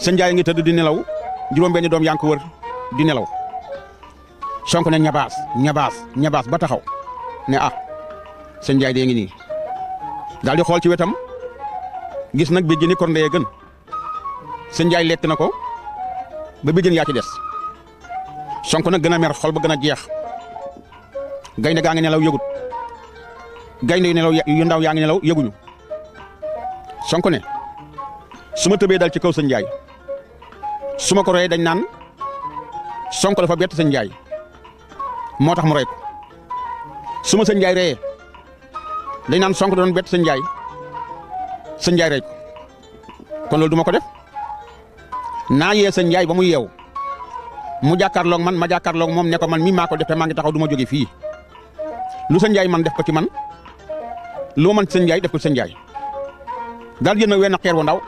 sëñ Njaay ngi tëdd di nelaw juróom-benni doom yaa ngi ko wër di nelaw Sonko ne ñabaas ba taxaw ne ah sëñ Njaay dee ngi nii daal di xool ci wetam gis nag béjjëni kor ndeye gën sëñ Njaay lekk na ko ba béjjën yaa ci des Sonko nag gën a mer xol ba gën a jeex gaynde gaa ngi nelaw yëgut gaynde yu nelaw yu ndaw yaa ngi nelaw yëguñu Sonko ne su ma tëbee dal ci kaw sëñ Njaay su ma ko rey dañ naan Sonko dafa bett sëñ Njaay moo tax mu rey ko su ma sëñ Njaay reyee dañ naan Sonko doon bett sëñ Njaay rey ko kon loolu du ma ko def naa yee sëñ Njaay ba mu yeew mu jàkkaarloog man ma jàkkaarloog moom ne ko man mii maa ko def te maa ngi taxaw du ma jóge fii lu sëñ Njaay man def ko ci man lu man sëñ Njaay def ko sëñ Njaay daal jël na wenn xeer wu ndaw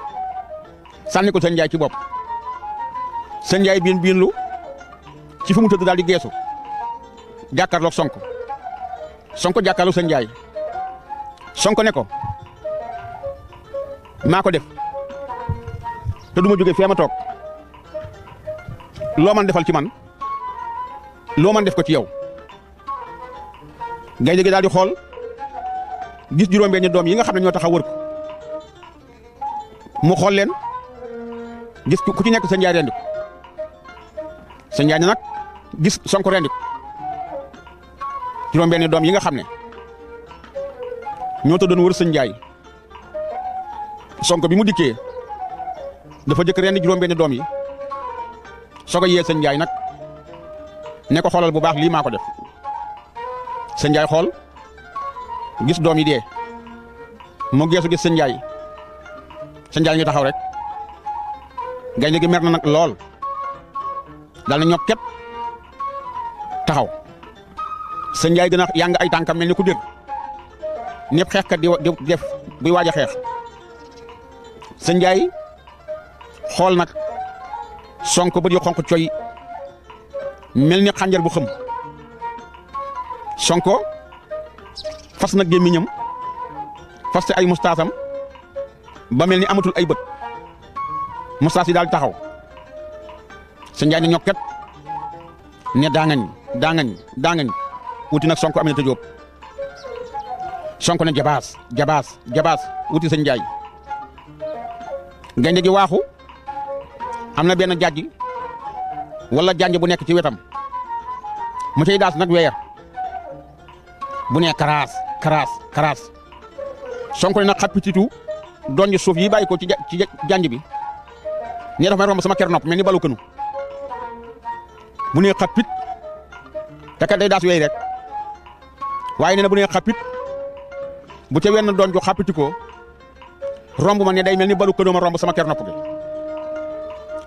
sànni ko sëñ Njaay ci bopp sëñ Njaay biin lu ci fu mu tëdd daal di geesu jàkkaarloog Sonko jàkkaarloog sëñ Njaay Sonko ne ko maa ko def te du ma jóge fee ma toog loo man defal ci man loo man def ko ci yow gaynde gi daal di xool gis juróom-benni doom yi nga xam ne ñoo tax a wër ko mu xool leen gis ku ci nekk sëñ Njaay rendi ko sëñ Njaay ne nag gis Sonko rendi ko juróom-benni doom yi nga xam ne ñoo doon wër sëñ Njaay Sonko bi mu dikkee dafa jëkk rendi juróom-benni doom yi soog a yee sëñ Njaay nag ne ko xoolal bu baax lii maa ko def sëñ Njaay xool gis doom yi dee mu geesu gis sëñ Njaay ngi taxaw rek gaynde gi mer na nag lool daal na ñokket taxaw sëñ Njaay gën a yàng ay tànkam mel ni ku dër ñëpp xeexkat di def buy waaj a xeex sëñ Njaay xool nag Sonko ba di xonq coy mel ni xànjar bu xëm Sonko fas na gémmiñam fas te ay mustaasam ba mel ni amatul ay bët mustaas yi daal taxaw sëñ Njaay ne ñokket ne daangañ wuti nag Sonko Aminata Jóob Sonko ne jabaas wuti sëñ Njaay gaynde gi waaxu am na benn jàjj wala janj bu nekk ci wetam mu cay daas nag weer bu ne karaas Sonko ne nag xappititu doon suuf yi bàyyi ko ci janj bi ne dafa may romb sama ker nopp mel ni balu kënu bu ne xappit te kat day daas wey rek waaye nee na bu ne xappit bu ca wenn doon ju xappiti ko romb ma ne day mel ni balu kënu ma romb sama ker nopp gi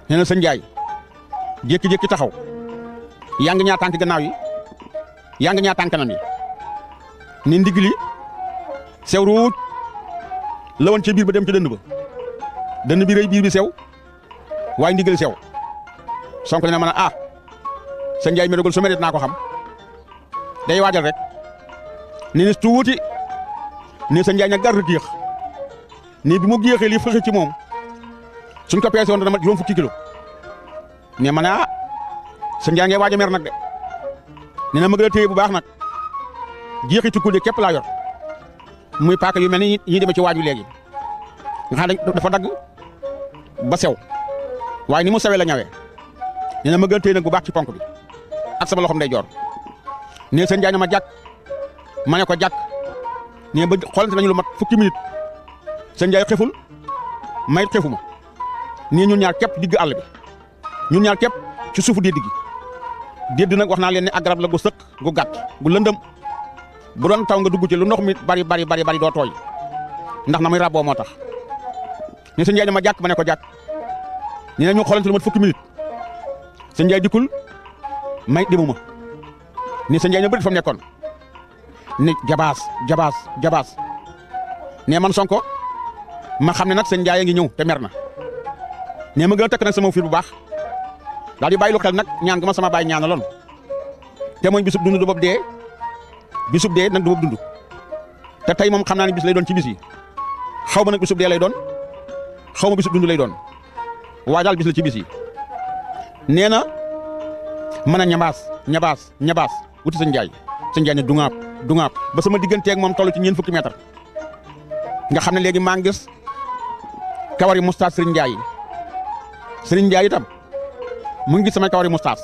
nee na sëñ Njaay jékki-jékki taxaw yaa ngi ñaar tànk gannaaw yi yaa ngi ñaar tànk kanam yi ni ndigli sew ruuj la woon ca biir ba dem ca dënn bi rëy biir bi sew waaye ndigal sew Sonko ne ma ne ah sëñ Njaay mi dogal su ma naa ko xam day waajal rek ni ni tuuti ni sëñ Njaay nag gar géex ni bi mu géexee li fëxe ci moom suñ ko peese woon dana mat juróom fukki kilo ne ma ne ah sëñ Njaay ngay waaj a mer nag de nee na ma gën a téye bu baax nag jeexi tukkul de képp laa yor muy paaka yu mel ni ñi demee ci waaj wi léegi nga xam ne dafa dagg ba sew waaye ni mu sewee la ñawee nee na ma gën a téye nag bu baax ci ponk bi ak sama loxom day joor ne sëñ Njaay na ma jàkk ma ne ko jàkk ne ba xoolante nañu lu mat fukki minute sëñ Njaay xeful mayit xefuma nii ñun ñaar képp digg àll bi ñun ñaar képp ci suufu dédd gi dédd nag wax naa leen ne ak garab la gu sëq gu gàtt gu lëndëm bu doon taw nga dugg ci lu ndox mi bari doo tooy ndax na muy ràbboo moo tax ne sëñ Njaay ne ma jàkk ma ne ko jàkk ñu ne ñu xoolante lu mat fukki minute sëñ Njaay dikkul may demuma ni sëñ Njaay ne bëri fa mu nekkoon ni jabaas ne man Sonko ma xam ne nag sëñ Njaay a ngi ñëw te mer na ne ma gën a takk nag sama fiir bu baax daal di bàyyi lu xel nag ñaan nga ma sama baay ñaanaloon te mooy bisub dund du bopp dee bisub dee nag du bopp dund te tey moom xam naa ne bis lay doon ci bis yi xaw ma nag bisub dee lay doon xaw ma bisub dund lay doon waaye daal bis la ci bis yi nee na mën a ñabaas wuti sëñ Njaay ne dungaab ba sama digganteeg moom toll ci ñeent fukki mètre nga xam ne léegi maa ngi gis kawari mustaas sëriñ Njaay itam mu ngi gis samay kawari mustaas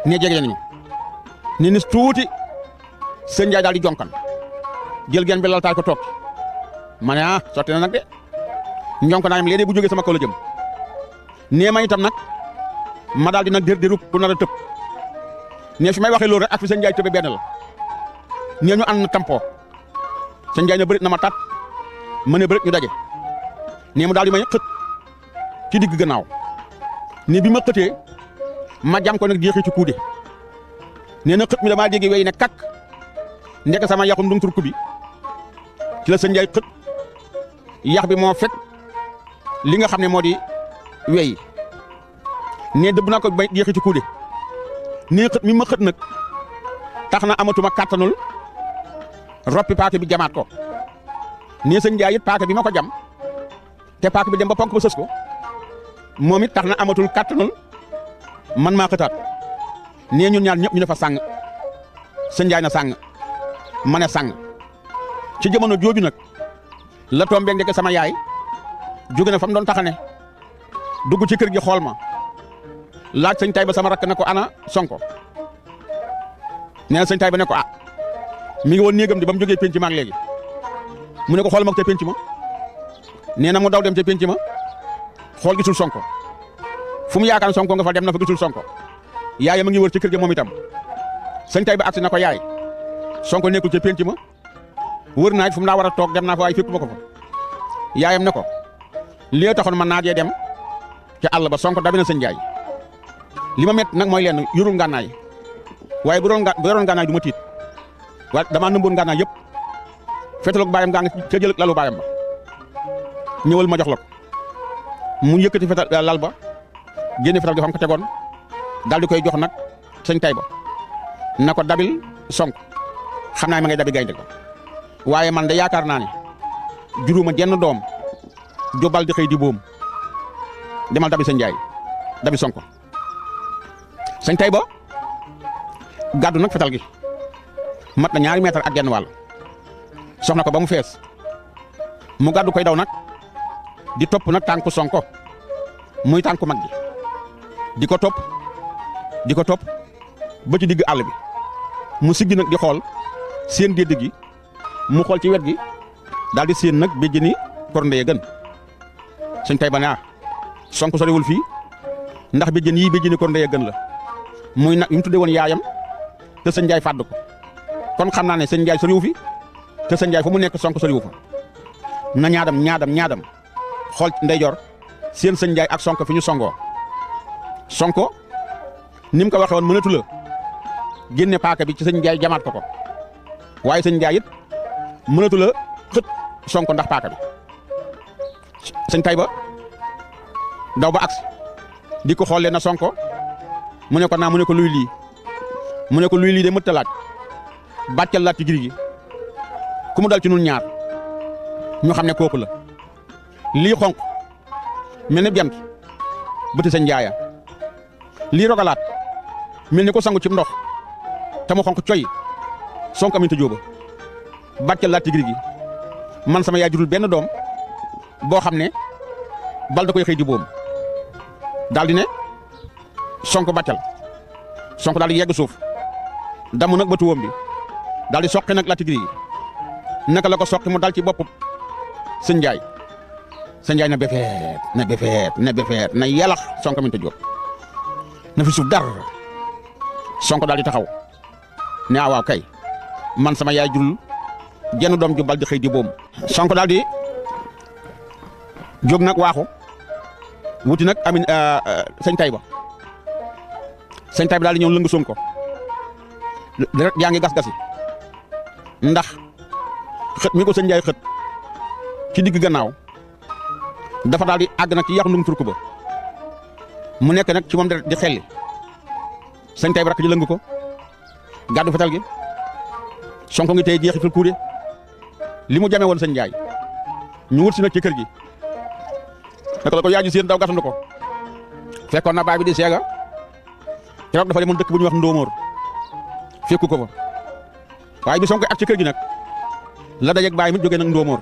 ne jege nañu ni nis tuuti sëñ Njaay daal di jonkan jël genn bi laltaay ko toog ma ne sotti na nag de njonk naa yam léegi bu jógee sama kaw la jëm nee ma itam nag ma daal di nag dér ku nar a tëb nee fi may waxee loolu rek ak fi sëñ Njaay tëbe benn la nee ñu ànd na tampoo sëñ Njaay ne bërit na ma tat ma ne bërit ñu daje nee mu daal di may xët ci digg gannaaw nii bi ma xëtee ma jam ko nag jeexee ci kuude nee na xët mi damaa dégg wey ne kak ndek sama yaxum ndung turku bi ci la sëñ Njaay xët yax bi moo fekk li nga xam ne moo di wey nee dëbb naa ko bay jeexee ci kuude nee xët mi ma xët nag tax na amatuma kàttanul roppi paaka bi jamaat ko nee sëñ Njaay it paaka bi ma ko jam te paaka bi dem ba ponk ba sës ko moom it tax na amatul kàttanul man maa xëtaat nee ñun ñaar ñëpp ñu ne fa sàng sëñ Njaay na sàng ma ne sàng ci jamono jooju nag la tombeeg ndeke sama yaay jóge na fa mu doon taxane dugg ci kër gi xool ma laaj sëñ Tayba sama rakk ne ko ana Sonko nee na sëñ Tayba ne ko mi ngi woon néegam di ba mu jógee penc ma ak léegi mu ne ko xool ma ko te penc ma nee na mu daw dem te penc ma xool gisul Sonko fu mu yaakaar Sonko nga fa dem na fa gisul Sonko yaayam a ngi wër ci kër gi moom itam sëñ Tayba agsi na ko yaay Sonko nekkul ca penc ma wër naa it fu mu laa war a toog dem naa fa waaye fépp ma ko fa yaayam ne ko li taxoon man naajee dem ca àll ba Sonko dabi na sëñ Njaay li ma met nag mooy leen yorul ngànnaay waaye bu yoroon ngànnaay du ma tiit waaye damaa nëmboon ngànnaay yëpp fetaloog baayam gaa nga ca jël lalu baayam ba ñëwal ma jox la ko mu yëkkati fetal lal ba génne fetal gi fam ko tegoon daal di koy jox nag sëñ Tayba na ko dabil Sonko xam naa ma ngay dabi gaynde ko waaye man de yaakaar naa ne juróoma jenn doom jobal di xëy di boom demal dabi sëñ Njaay dabi Sonko sëñ Tayba gàddu nag fetal gi mat na 2 mètre ak genn wàll soxna ko ba mu fees mu gàddu koy daw nag di topp nag tànku Sonko muy tànku mag gi di ko topp ba ci digg àll bi mu siggi nag di xool seen dédd gi mu xool ci wet gi daal di seen nag béjjëni korndeye gën sëñ Tayba ne Sonko soriwul fii ndax béjjën yii béjjëni korndeye gën la muy nag yu mu tudde woon yaayam te sëñ Njaay fàdd ko kon xam naa ne sëñ Njaay soriwu fi te sëñ Njaay fu mu nekk Sonko soriwu fa na ñaadam xool ndeyjoor seen sëñ Njaay ak Sonko fi ñu songoo Sonko ni mu ko waxee woon mënatu la génne paaka bi ci sëñ Njaay jamaat ko waaye sëñ Njaay it mënatu la xët Sonko ndax paaka bi sëñ Tayba daw ba agsi di ko xoolee na Sonko mu ne ko naa mu ne ko luy lii mu ne ko luy lii de mëtta laaj bàccal laaj ci giri gi ku mu dal ci nun ñaar ñu xam ne kooku la lii xonq mel ni bent bëti sëñ Njaaya lii rogalaat mel ni ko sangu ci ndox te mu xonq coy Sonko Aminta Jóoba bàccal laaj ci giri gi man sama yaay jurul benn doom boo xam ne bal da koy xëy di boom daal di ne Sonko bàccal Sonko daal di yegg suuf damu nag bëtu woom bi daal di soqi nag laaj ci giri gi naka la ko soqi mu dal ci bopp sëñ Njaay sëñ Njaay na befeet na yalax Sonko Aminta Jóob na fi suuf dar Sonko daal di taxaw ne waaw kay man sama yaay jurul jenn doom ju bal di xëy di boom Sonko daal di jóg nag waaxu wuti nag sëñ Tayba daal di ñëw lëng Sonko rek yaa ngi gas-gasi ndax xët mi ko sëñ Njaay xët ci digg gannaaw dafa daal di àgg nag ci yaxu ndum turku ba mu nekk nag ci moom di xelli sëñ Tayba rek ji lëng ko gàddu fetal gi Sonko ngi tey jeexital kuude li mu jamee woon sëñ Njaay ñu wut si nag ci kër gi naka la ko yaay ji seen daw gatandu ko fekkoon na baay bi di seega keroog dafa demoon dëkk bu ñuy wax Ndóomóor fekku ko fa waaye bi Sonko ak ci kër gi nag la dajeeg baay mi jógee nag Ndóomóor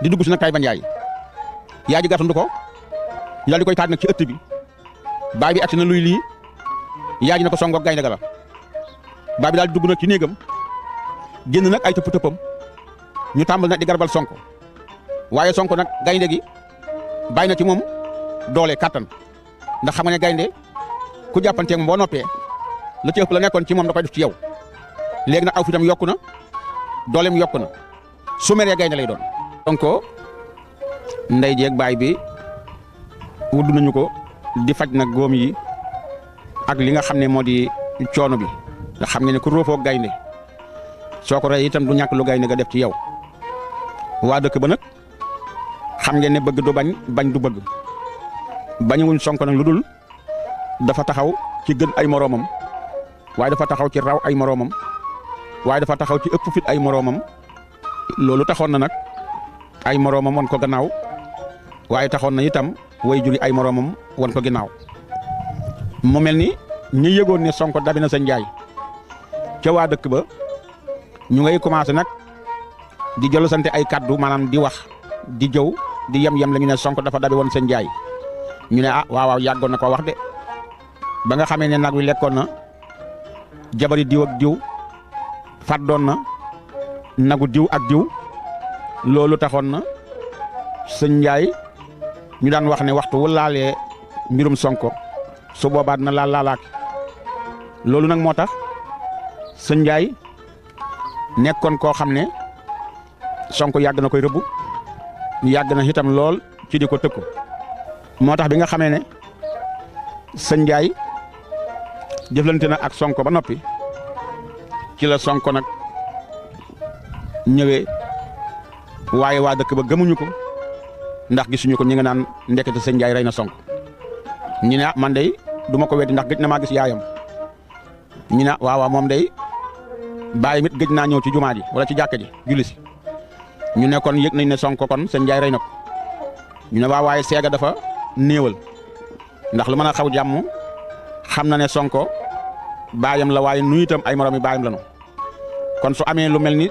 di dugg si nag Taïba Ndiaye yaa ji gàttandu ko ñu daal di koy taaj nag ci ëtt bi baay bi agsi na luy lii yaa ji na ko Sonko gaynde ga la baay bi daal di dugg nag ci néegam génn nag ay tëpp-tëppam ñu tàmbal nag di garbal Sonko waaye Sonko nag gaynde gi bàyyi na ci moom doole kattan ndax xam nga ne gaynde ku jàppanteeg moom boo noppee la ci ëpp la nekkoon ci moom da koy def ci yow léegi nag aw fitam yokku na dooleem yokku na su meree gaynde lay doon. Sonko ndey jeeg baay bi wudd nañu ko di faj nag góom yi ak li nga xam ne moo di coono bi nga xam nga ne ku roofoo gaynde soo ko rey itam du ñàkk lu gaynde ga def ci yow waa dëkk ba nag xam ngeen ne bëgg du bañ du bëgg bañuwuñ Sonko nag lu dul dafa taxaw ci gën ay moroomam waaye dafa taxaw ci raw ay moroomam waaye dafa taxaw ci ëpp fit ay moroomam loolu taxoon na nag ay moroomam won ko gannaaw waaye taxoon na itam way juri ay moroomam won ko ginnaaw mu mel ni ñu yëgoon ne Sonko dabi na sa njaay ca waa dëkk ba ñu ngay commencé nag di jël sante ay kaddu maanaam di wax di jëw di yem la ñu ne Sonko dafa dabi woon sa njaay ñu ne ah waaw yàggoon na ko wax de ba nga xamee ne nag wi lekkoon na jabari diw ak diw fàddoon na nagu diw ak diw loolu taxoon na sëñ Njaay ñu daan wax ne waxtu wu laalee mbirum Sonko su boobaa dina laalaaki loolu nag moo tax sëñ Njaay nekkoon koo xam ne Sonko yàgg na koy rëbbu yàgg na itam lool ci di ko tëkku moo tax bi nga xamee ne sëñ Njaay jëflante na ak Sonko ba noppi ci la Sonko nag ñëwee waaye waa dëkk ba gëmuñu ko ndax gisuñu ko ñi nga naan ndekete sëñ Njaay rey na Sonko ñu ne man day du ma ko weddi ndax gëj na maa gis yaayam ñu ne waaw moom day bàyyi mit gëj naa ñëw ci jumaa ji wala ci jàkka ji julli si ñu ne kon yëg nañ ne Sonko kon sëñ Njaay rey na ko ñu ne waaye seega dafa néewal ndax lu mën a xaw jàmm xam na ne Sonko baayam la waaye nu itam ay moroom yi baayam la nu kon su amee lu mel ni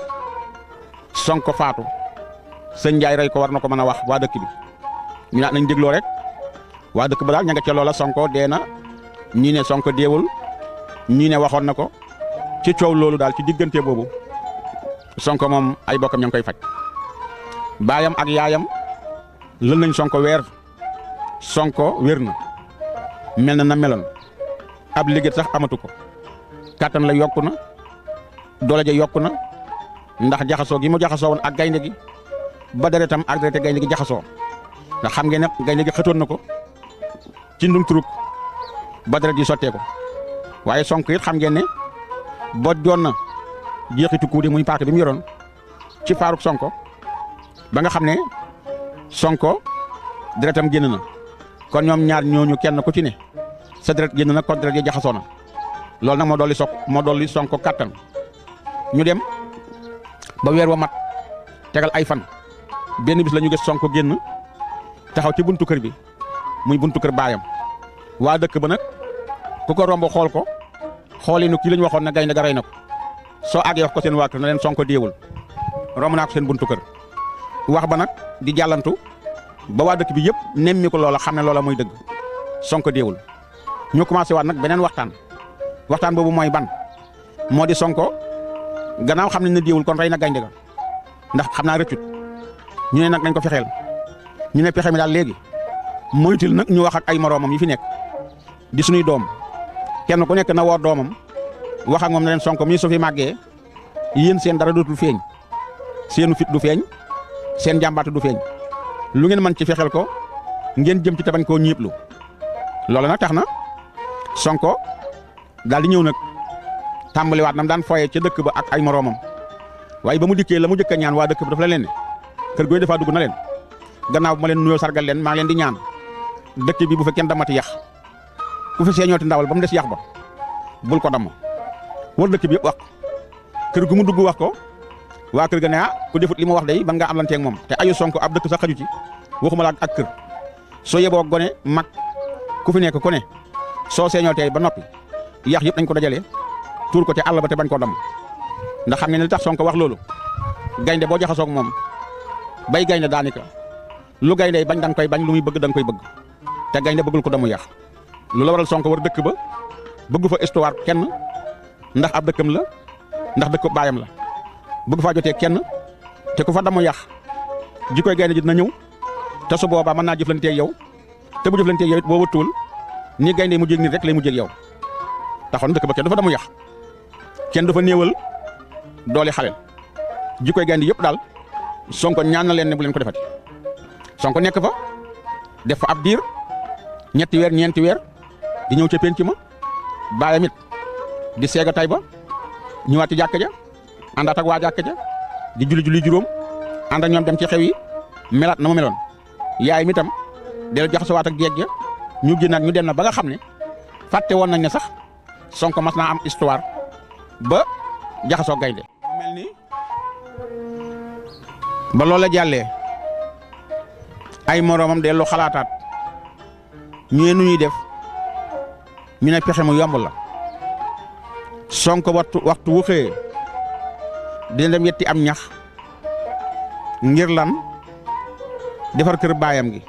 Sonko faatu sëñ Njaay rey ko war na ko mën a wax waa dëkk bi ñu nañ dégloo rek waa dëkk ba daal ña nga ca loola Sonko dee na ñii ne Sonko deewul ñii ne waxoon na ko ci coow loolu daal ci diggante boobu Sonko moom ay bokkam ña ngi koy faj baayam ak yaayam lël nañ Sonko weer Sonko wér na mel na meloon ab liggéey sax amatu ko kàttan la yokku na doole ja yokku na ndax jaxasoo gi mu jaxasoo woon ak gaynde gi ba deretam ak derete gaynde gi jaxasoo ndax xam ngeen ne gaynde gi xëtoon na ko ci ndum turuk ba deret ji sottee ko waaye Sonko it xam ngeen ne boo joon na jeexitu kuudi muy paaka bi mu yoroon ci faaruk Sonko ba nga xam ne Sonko deretam génn na kon ñoom ñaar ñooñu kenn ku ci ne sa deret génn na kon deret yi jaxasoo na loolu nag moo dolli Sonko kattan ñu dem ba weer wa mat tegal ay fan benn bis la ñu gis Sonko génn taxaw ci buntu kër bi muy buntu kër baayam waa dëkk ba nag ku ko romb xool ko xoolinu kii la ñu waxoon ne gaynde ga rey na ko soo àggee wax ko seen waa kër na leen Sonko deewul romb naa ko seen buntu kër wax ba nag di jàllantu ba waa dëkk bi yëpp nemmi ko loola xam ne loola muy dëgg Sonko deewul ñu commencé waat nag beneen waxtaan boobu mooy ban moo di Sonko gannaaw xam nañ ne deewul kon rey na gaynde ga ndax xam naa rëccut ñu ne nag nañ ko fexeel ñu ne pexe mi daal léegi moytul nag ñu wax ak ay moroomam yi fi nekk di suñuy doom kenn ku nekk na woo doomam wax ak moom ne leen Sonko mii su fi màggee yéen seen dara dootul feeñ seenu fit du feeñ seen jàmbaatu du feeñ lu ngeen mën ci fexeel ko ngeen jëm ci tabañ koo ñiiblu loolu nag tax na Sonko daal di ñëw nag tàmbaliwaat nam daan foyee ca dëkk ba ak ay moroomam waaye ba mu dikkee la mu jëkk a ñaan waa dëkk ba dafa la leen ne kër gooy defaa dugg na leen gannaaw bu ma leen nuyoo sargal leen maa ngi leen di ñaan dëkk bi bu fa kenn damati yax ku fi seeñooti ndawal ba mu des yax ba bul ko damm war dëkk bi yëpp wax kër gu mu dugg wax ko waa kër ga ne ku defut li mu wax day ban ngaa am lanteeg moom te ayu Sonko ab dëkk sax xaju ci waxuma la ak kër soo yeboo gone mag ku fi nekk ku ne soo seeñoo tey ba noppi yàq yëpp dañ ko dajale tuur ko ci àll ba te bañ koo damm ndax xam ngeen ne li tax Sonko wax loolu gaynde boo jaxasoog moom bay gaynde daanaka lu gaynde bañ danga koy bañ lu muy bëgg danga koy bëgg te gaynde bëggul ko damu yàq lu la waral Sonko war dëkk ba bëgg fa histoire kenn ndax ab dëkkam la ndax dëkk baayam la bëgg faa jotee kenn te ku fa damu yàq ji koy gaynde ji dina ñëw te su boobaa mën naa jëflanteeg yow te bu jëflanteeg yow it boo wëttuwul ni gaynde mu jéeg nit rek lay mu jéeg yow taxoon dëkk ba kenn du fa damu yàq kenn du fa néewal doole xaleel ji koy gaynde yëpp daal Sonko ñaan na leen ne bu leen ko defati Sonko nekk fa def fa ab diir ñetti weer ñeenti weer di ñëw ca penc ma baayam it di seega tay ba ñëwaat ci jàkka ja àndaat ak waa jàkka ja di julli juróom ànd ak ñoom dem ci xew yi melaat na mu meloon yaay mi tam del jaxasowaat ak jeeg ja ñu génnaat ñu dem na ba nga xam ne fàtte woon nañ ne sax Sonko mas naa am histoire ba jaxasoo gaynde mel ni ba loola jàllee ay moroomam dellu xalaataat ñu nu ñuy def ñu ne pexe mu yomb la Sonko waxtu wu xëyee dina dem yetti am ñax ngir lan defar kër baayam gi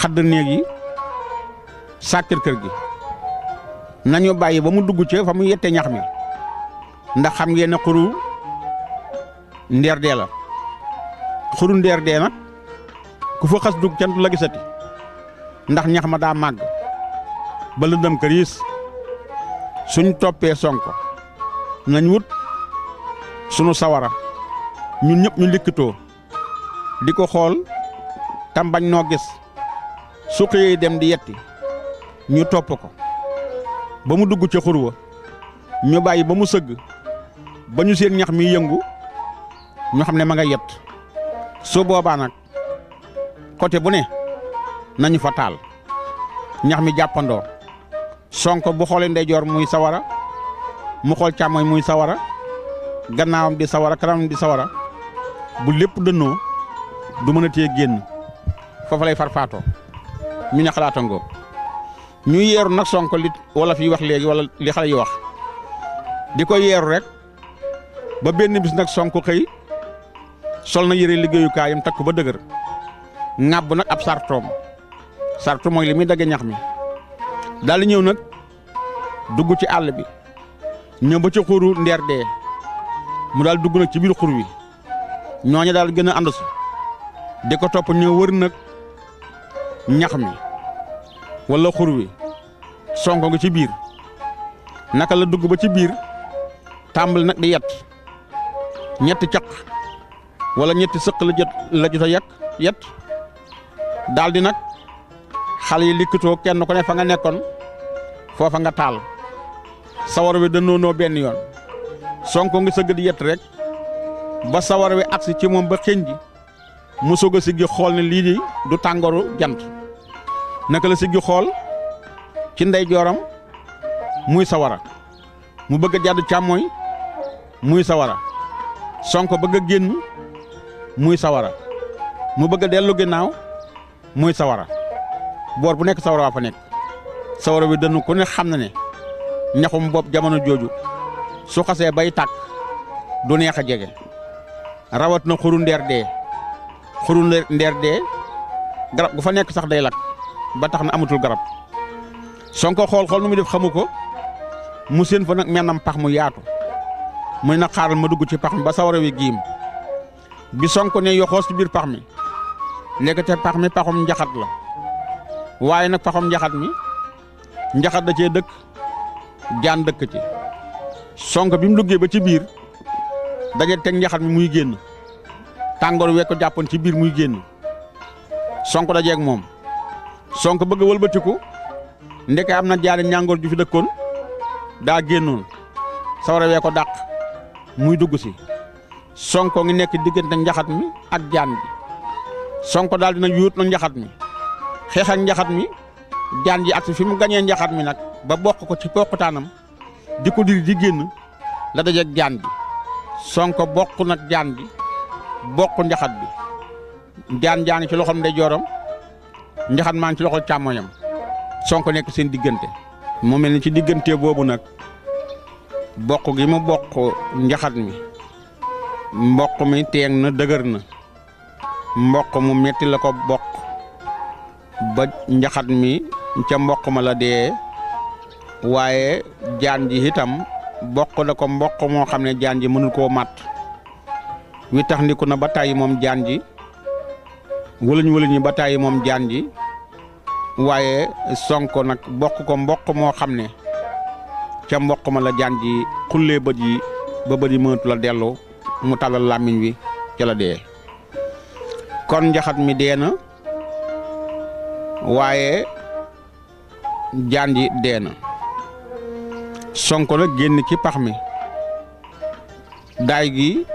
xadd néeg yi sàkkir kër gi nañu bàyyi ba mu dugg ca fa mu yette ñax mi ndax xam ngeen ne xuru ndeer dee la xuru ndeer dee nag ku fa xas dugg kenn du la gisati ndax ñax ma daa màgg ba lëndëm këriis suñ toppee Sonko nañ wut sunu sawara ñun ñëpp ñu likkitoo di ko xool tam bañ noo gis su xëyee dem di yetti ñu topp ko ba mu dugg ca xur wa ñu bàyyi ba mu sëgg ba ñu seen ñax mi yëngu ñu xam ne ma nga yett su boobaa nag côté bu ne nañu fa taal ñax mi jàppandoo Sonko bu xoolee ndeyjoor muy sawara mu xool càmmoñ muy sawara gannaawam di sawara kanamam di sawara bu lépp dënnoo du mën a téye génn foofa lay farfaatoo ñu ne xalaatangoo ñu yeeru nag Sonko li wala fi wax léegi wala li xale yi wax di ko yeeru rek ba benn bis nag Sonko xëy sol na yëre liggéeyukaayam takk ba dëgër ŋàbb nag ab sartoom sartu mooy li muy dagge ñax mi daal di ñëw nag dugg ci àll bi ñëw ba ci xuru ndeer dee mu daal dugg nag ci biir xur wi ñooñu daal gën a ànd si di ko topp ñëw wër nag ñax mi wala xur wi Sonko nga ci biir naka la dugg ba ci biir tàmbali nag di yett ñetti caq wala ñetti sëq la jot a yett daal di nag xale yi likkitoo kenn ku ne fa nga nekkoon foofa nga taal sawar wi danoonoo benn yoon Sonko ngi sëgg di yett rek ba sawar wi agsi ci moom ba xëñ ji mu soog a siggi xool ne lii di du tàngooru jant naka la siggi xool ci ndeyjooram muy sawara mu bëgg a jàdd càmmooñ muy sawara Sonko bëgg a génn muy sawara mu bëgg a dellu ginnaaw muy sawara boor bu nekk sawara waa fa nekk sawara wi dënnu ku ne xam na ne ñaxum bopp jamono jooju su xasee bay tàkk du neex a jege rawat na xuru ndeer dee garab gu fa nekk sax day lakk ba tax na amatul garab Sonko xool nu muy def xamu ko mu seen fa nag mennam pax mu yaatu muy na xaaral ma dugg ci pax mi ba sawara wi giim bi Sonko ne yoxoos ci biir pax mi léegi te pax mi paxum njaxat la waaye nag paxum njaxat mi njaxat da cee dëkk jaan dëkk ci Sonko bi mu duggee ba ci biir daje teg njaxat mi muy génn tàngoor wee ko jàppoon ci biir muy génn Sonko dajeeg moom Sonko bëgg a wëlbatiku ndeke am na jaani ñàngoor ju fi dëkkoon daa génnoon sawara wee ko dàq muy dugg si Sonko ngi nekk diggante njaxat mi ak jaan bi Sonko daal dina yuut na njaxat mi xeex ak njaxat mi jaan ji ak fi mu gañee njaxat mi nag ba bokk ko ci poqutaanam di ko diri di génn la dajeeg jaan bi Sonko bokk nag jaan bi bokk njaxat bi jaan jaa ngi ci loxom ndeyjooram njaxat maa ngi ci loxol càmmoñam Sonko nekk seen diggante. mu mel ni ci diggante boobu nag bokk gi mu bokk njaxat mi mboq mi teeng na dëgër na mboq mu metti la ko bokk ba njaxat mi ca mboq ma la dee waaye jaan ji itam bokk da ko mboq moo xam ne jaan ji mënul koo màtt wi tax ndiku na ba tàyyi moom jaan ji wëluñ ñi ba tàyyi moom jaan ji waaye Sonko nag bokk ko mboq moo xam ne ca mboq ma la jaan ji xullee bët yi ba bët yi mënatu la dellu mu talal làmmiñ wi ca la dee kon njaxat mi dee na waaye jaan ji dee na Sonko nag génn ci pax mi daay gi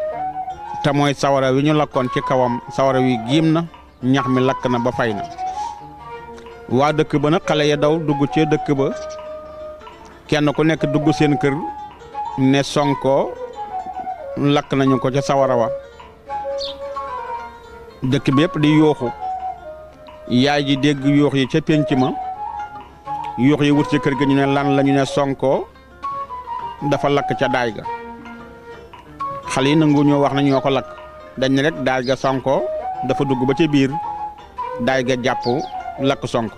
te mooy sawara wi ñu lakkoon ci kawam sawara wi giim na ñax mi lakk na ba fay na waa dëkk ba nag xale ya daw dugg ci dëkk ba kenn ku nekk dugg seen kër ne Sonko lakk nañu ko ca sawara wa dëkk bi yëpp di yuuxu yaay ji dégg yuux yi ca pénc ma yuux yi wut ci kër ga ñu ne lan la ñu ne Sonko dafa lakk ca daay ga xale yi nangu ñoo wax na ñoo ko lakk dañ ne rek daay ga Sonko dafa dugg ba ca biir daay ga jàpp lakk Sonko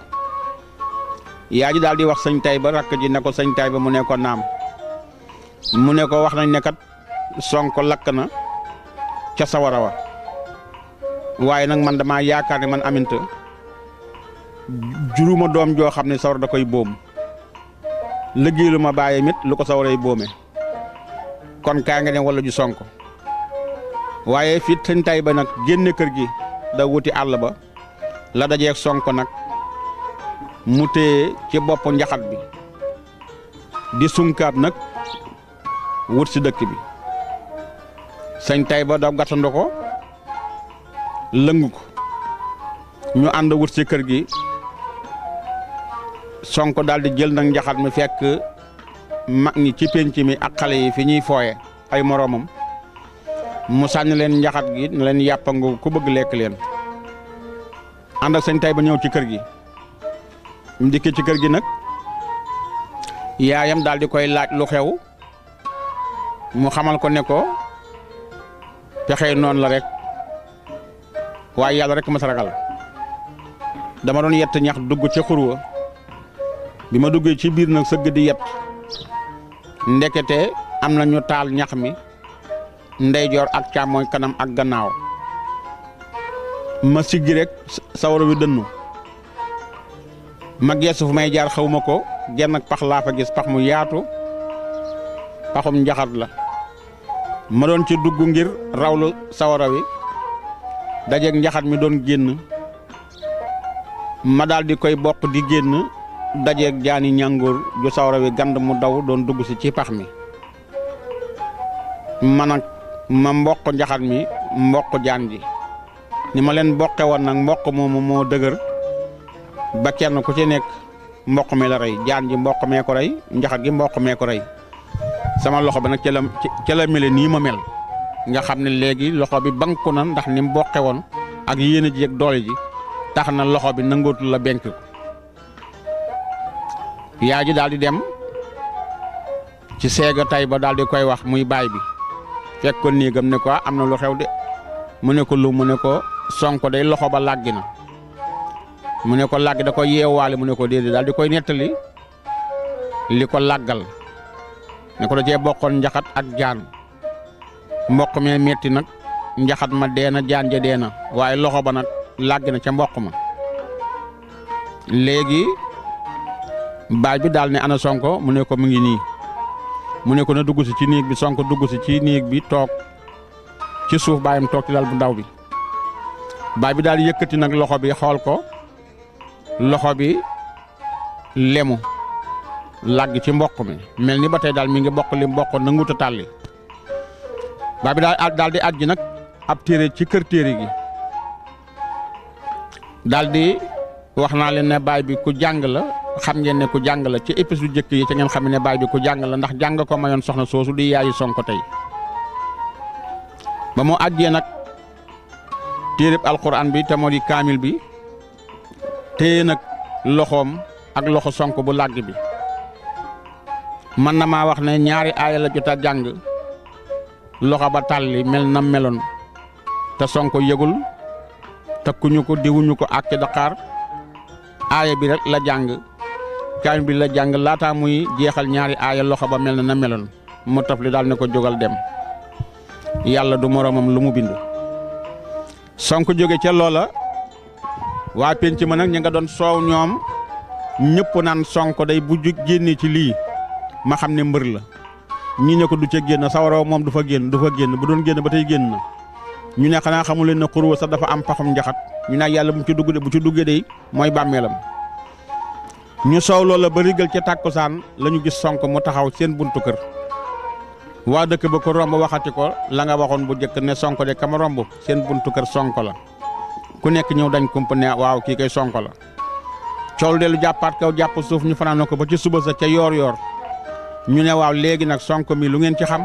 yaa ji daal di wax sëñ Tayba rakk ji ne ko sëñ Tayba mu ne ko naam mu ne ko wax nañ ne kat Sonko lakk na ca sawara wa waaye nag man dama yaakaar ne man Aminta juruma doom joo xam ne sawar da koy boom liggéeyu ma bàyyi mit lu ko sawaray boome kon kaa nga ne wala ju Sonko waaye fii sëñ Tayba nag génne kër gi da wuti àll ba la dajeeg Sonko nag mu téye ci bopp njaxat bi di sunkaat nag wut si dëkk bi sëñ Tayba daw gàttandu ko lëngu ko ñu ànd wut si kër gi Sonko daal di jël nag njaxat mi fekk mag ñi ci pénc mi ak xale yi fi ñuy fooye ay moroomam mu sànni leen njaxat gi ne leen yàppangu ku bëgg lekk leen ànd ak sëñ Tayba ñëw ci kër gi mu dikkee ci kër gi nag yaayam daal di koy laaj lu xew mu xamal ko ne ko pexe noonu la rek waaye yàlla rek ma sa ragal dama doon yett ñax dugg ca xurwa bi ma duggee ci biir nag sëgg di yett ndekete am na ñu taal ñax mi ndeyjoor ak càmmooñ kanam ak gannaaw ma siggi rek sawara wi dënnu ma geesu fu may jaar xawma ko genn pax laa fa gis pax mu yaatu paxum njaxat la ma doon ci dugg ngir rawlu sawara wi dajeeg njaxat mi doon génn ma daal di koy bokk di génn dajeeg jaani ñàngoor ju sawara wi gand mu daw doon dugg si ci pax mi man nag ma mboq njaxat mi mboq jaan ji ni ma leen mboqe woon nag mboq moomu moo dëgër ba kenn ku ci nekk mboq mi la rey jaan ji mboq mee ko rey njaxat gi mboq mee ko rey sama loxo bi nag ca la mele nii ma mel nga xam ne léegi loxo bi banku na ndax ni mboqe woon ak yéene ji ak doole ji tax na loxo bi nangootul la benk ko yaa ji daal di dem ci seega Tayba daal di koy wax muy baay bi fekk ko néegam ne ko am na lu xew de mu ne ko lu mu ne ko Sonko day loxo ba làggi na mu ne ko làgg da ko yeewaale mu ne ko déedéet daal di koy nettali li ko làggal ne ko da cee bokkoon njaxat ak jaan mboq mee metti nag njaxat ma dee na jaan ja dee na waaye loxo ba nag làgg na ca mboq ma léegi baay bi daal ne ana Sonko mu ne ko mu ngi nii mu ne ko na dugg si ci néeg bi Sonko dugg si ci néeg bi toog ci suuf baayam toog ci lal bu ndaw bi baay bi daal yëkkati nag loxo bi xool ko loxo bi lemu làgg ci mboq mi mel ni ba tey daal mi ngi bokk li mboq nanguta tàlli baay bi daal di àjji nag ab téere ci kër téere gi daal di wax naa leen ne baay bi ku jàng la xam ngeen ne ku jàng la ci épisode jëkk yi ca ngeen xam ne baay bi ku jàng la ndax jàng ko mayoon soxna soosu di yaayi Sonko tey ba mu àjjee nag téereb alquran bi te moo di kaamil bi téye nag loxoom ak loxo Sonko bu làgg bi man na maa wax ne ñaari aaya la jot a jàng loxo ba tàlli mel na meloon te Sonko yëgul takkuñu ko diwuñu ko ak ci Dakar aaya bi rek la jàng kaamil bi la jàng laataa muy jeexal ñaari aaya loxo ba mel na meloon mu tafli daal ne ko jógal dem yàlla du moromam lu mu bind. Sonko jóge ca loola waa penc ma nag ña nga doon soow ñoom ñëpp naan Sonko day bu génnee ci lii ma xam ne mbër la ñi ne ko du ca génn sawaraw moom du fa génn bu doon génn ba tey génn na ñu ne xanaa xamu leen ne xurwa sax dafa am paxum njaxat ñu ne yàlla bu ci duggee day mooy bàmmeelam ñu soow loola ba rigal ca tàkkusaan la ñu gis Sonko mu taxaw seen buntu kër waa dëkk ba ko romb waxati ko la nga waxoon bu njëkk ne Sonko de kama romb seen buntu kër Sonko la ku nekk ñëw dañ kump ne waaw kii koy Sonko la cool de lu jàppaat kaw jàpp suuf ñu fanaan ko ba ci suba sa ca yoor ñu ne waaw léegi nag Sonko mi lu ngeen ci xam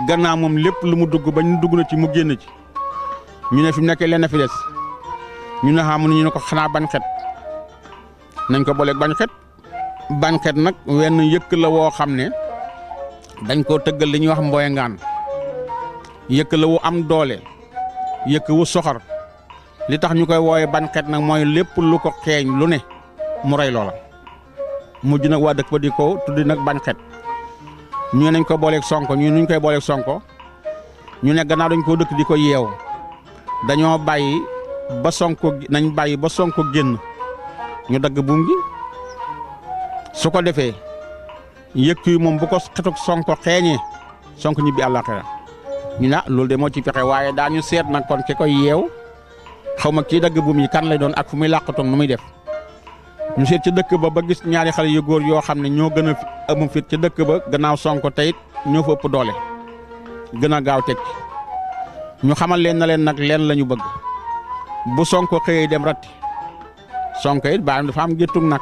gannaaw moom lépp lu mu dugg ba ñu dugg na ci mu génn ci ñu ne fi mu nekkee leen fi des ñu ne xamu ñu ne ko xanaa bañ xet nañ ko booleeg bañ xet nag wenn yëkk la woo xam ne dañ koo tëggal li ñuy wax mboyangaan yëkk la wu am doole yëkk wu soxor li tax ñu koy wooye bañ xet nag mooy lépp lu ko xeeñ lu ne mu rey loola mujj nag waa dëkk ba di ko tuddi nag bañ xet ñu nañ ko booleeg Sonko ñu nuñ koy booleeg Sonko ñu ne gannaaw dañ koo dëkk di ko yeew dañoo bàyyi ba Sonko génn ñu dagg buum gi su ko defee yëkk yi moom bu ko xetuk Sonko xeeñee Sonko ñibbi àllaaxira ñu ne loolu de moo ci pexe waaye daañu seet nag kon ki koy yeew xaw ma kii dagg buum yi kan lay doon ak fu muy làqatoon nu muy def ñu seet ca dëkk ba gis ñaari xale yu góor yoo xam ne ñoo gën a amu fit ca dëkk ba gannaaw Sonko teyit ñoo fa ëpp doole gën a gaaw teg ñu xamal leen na leen nag leen la ñu bëgg bu Sonko xëyee dem ratti Sonko it baayam dafa am géttug nag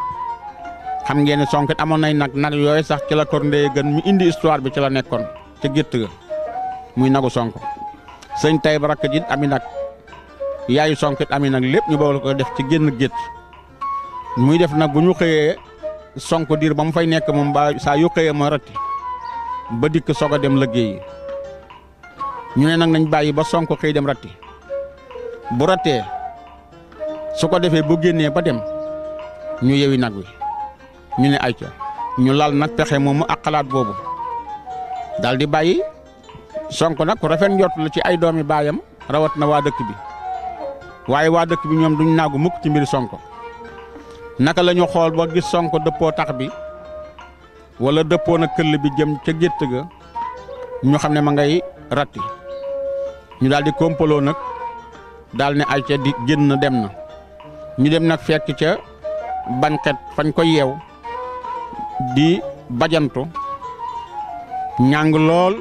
xam ngeen ne Sonko it amoon nay nag yooyu sax ci la kor ndeye gën mi indi histoire bi ci la nekkoon ca gétt ga muy nagu Sonko sëñ tay ba rakk ji ami nag yaayu Sonko it ami nag lépp ñu boole ko def ci génn gétt muy def nag bu ñu xëyee Sonko diir ba mu fay nekk moom ba saa yu xëyee mooy ratti ba dikk soog a dem liggéeyi ñu ne nag nañ bàyyi ba Sonko xëy dem ratti bu rattee su ko defee bu génnee ba dem ñu yewi nag wi ñu ne ayca ñu lal nag pexe moomu ak xalaat boobu daal di bàyyi Sonko nag ku rafet njort la ci ay doomi baayam rawat na waa dëkk bi waaye waa dëkk bi ñoom duñ naagu mukk ci mbiri Sonko naka la ñu xool ba gis Sonko dëppoo tax bi wala dëppoo na këll bi jëm ca gétt ga ñu xam ne ma ngay ratti ñu daal di kompaloo nag daal ne ay ca di génn dem na ñu dem nag fekk ca banqet fañ ko yeew di bajantu ñàng lool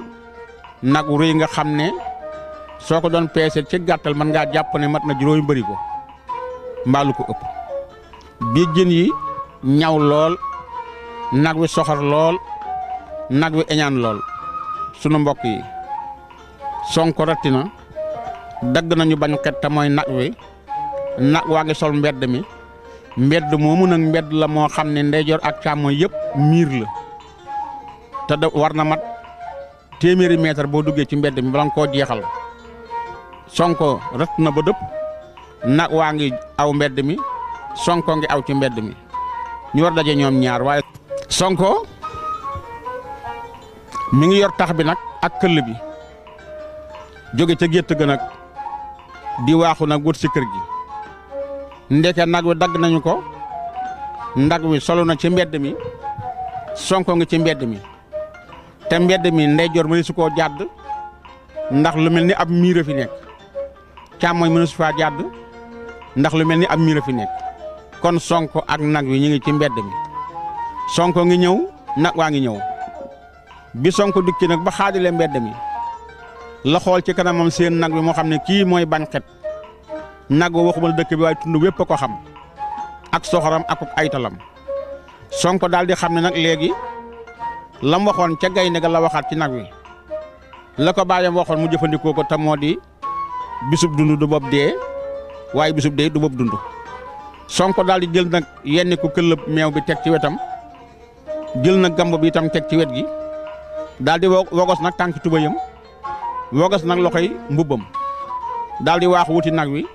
nag rëy nga xam ne soo ko doon peese ci gàttal mën ngaa jàpp ne mat na juróomi bëri ko mbaalu ko ëpp bii jën yi ñaw lool nag wi soxor lool nag wi eñaan lool sunu mbokk yi Sonko ratti na dagg nañu bañ xet te mooy nag wi nag waa ngi sol mbedd mi mbedd moomu nag mbedd la moo xam ne ndeyjoor ak càmmooñ yëpp miir la te da war na mat téeméeri mètre boo duggee ci mbedd mi bala nga koo jeexal Sonko rat na ba dëpp nag waa ngi aw mbedd mi Sonko ngi aw ci mbedd mi ñu war daje ñoom ñaar waaye Sonko mi ngi yor tax bi nag ak këll bi jóge ca gétt ga nag di waaxu nag wut si kër gi ndeke nag wi dagg nañu ko ndag wi solo na ci mbedd mi Sonko ngi ci mbedd mi te mbedd mi ndeyjoor mënu su koo jàdd ndax lu mel ni ab miir a fi nekk càmmooñ mënu su faa jàdd ndax lu mel ni ab miir a fi nekk kon Sonko ak nag wi ñu ngi ci mbedd mi Sonko ngi ñëw nag waa ngi ñëw bi Sonko dikki nag ba xaajale mbedd mi la xool ci kanamam seen nag wi moo xam ne kii mooy bañ xet nag wa waxuma dëkk bi waaye tund wépp a ko xam ak soxoram ak aytalam Sonko daal di xam ne nag léegi lam waxoon ca gaynde ga la waxaat ci nag wi la ko baayam waxoon mu jëfandikoo ko te moo di bisub dund du bopp dee waaye bisub dee du bopp dund Sonko daal di jël nag yenn ku këllëb meew bi teg ci wetam jël nag gambo bi itam teg ci wet gi daal di wogos nag tànk tubayam wogos nag loxoy mbubbam daal di waax wuti nag wi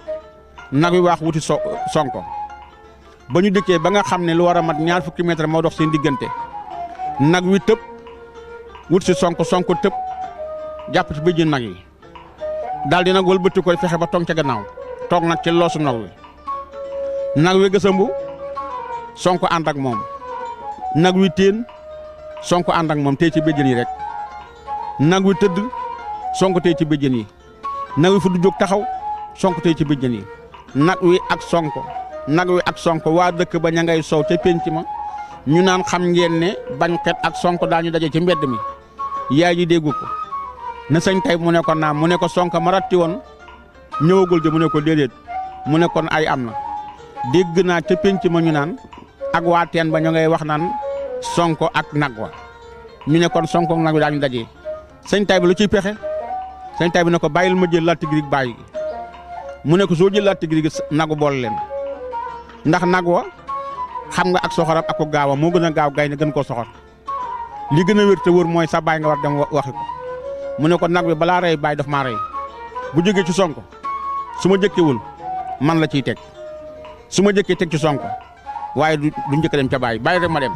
waax wuti Sonko ba ñu dikkee ba nga xam ne lu war a mat ñaar fukki mètre moo dox seen diggante nag wi tëb wut si Sonko tëb jàpp ci bëjjën nag yi daal di nag wëlbati koy fexe ba toog ca gannaaw toog nag ci loosu nag wi gësambu Sonko ànd ak moom nag wi téen Sonko ànd ak moom tey ci bëjjën yi rek nag wi tëdd Sonko tey ci bëjjën yi nag wi fu du jóg taxaw Sonko tey ci bëjjën yi nag wi ak Sonko waa dëkk ba ña ngay soow ca pénc ma ñu naan xam ngeen ne bañkat ak Sonko daañu daje ci mbedd mi yaay ji déggu ko na sëñ Tayib mu ne ko naam mu ne ko Sonko ma ratti woon ñëwagul de mu ne ko déedéet mu ne kon ay am na dégg naa ca pénc ma ñu naan ak waa teen ba ñu ngay wax naan Sonko ak nag wa ñu ne kon Sonko ak nag wi daañu daje sëñ Tayib lu ciy pexe sëñ Tayib ne ko bàyyil ma jël laati girig bàyyi gi mu ne ko soo jël laati girig nagu bool leen ndax nag wa xam nga ak soxoram ak ko gaawa moo gën a gaaw gaynde gën koo soxor li gën a wér te wóor mooy sa baay nga war dem waxi ko mu ne ko nag bi balaa rey baay daf maa rey bu jógee ci Sonko su ma jëkkewul man la ciy teg su ma jëkkee teg ci Sonko waaye du njëkk dem ca baay rek ma dem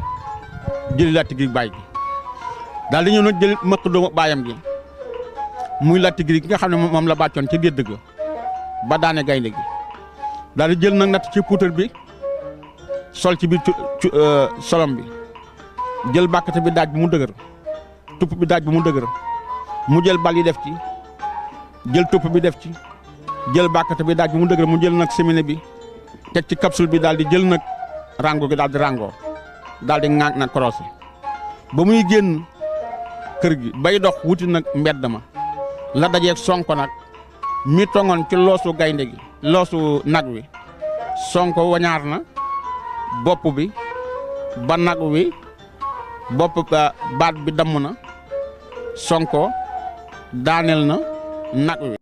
jëli laati girig baay gi daal di ñëw nag jël mëq doomu baayam gi muy laati girig gi nga xam ne moom la bàccoon ci gédd ga ba daane gaynde gi daal di jël nag natt ci puutar bi sol ci biir solom bi jël bàkkate bi daaj bi mu dëgër tupp bi daaj bi mu dëgër mu jël bal yi def ci jël tupp bi def ci jël bàkkate bi daaj bi mu dëgër mu jël nag semine bi teg ci capsule bi daal di jël nag rango gi daal di rangoo daal di ŋaang nag korosé ba muy génn kër gi bay dox wuti nag mbedd ma la dajeeg Sonko nag mi tongoon ci loosu gaynde gi loosu nag wi Sonko wañaar na bopp bi ba nag wi bopp baat bi damm na Sonko daaneel na nag wi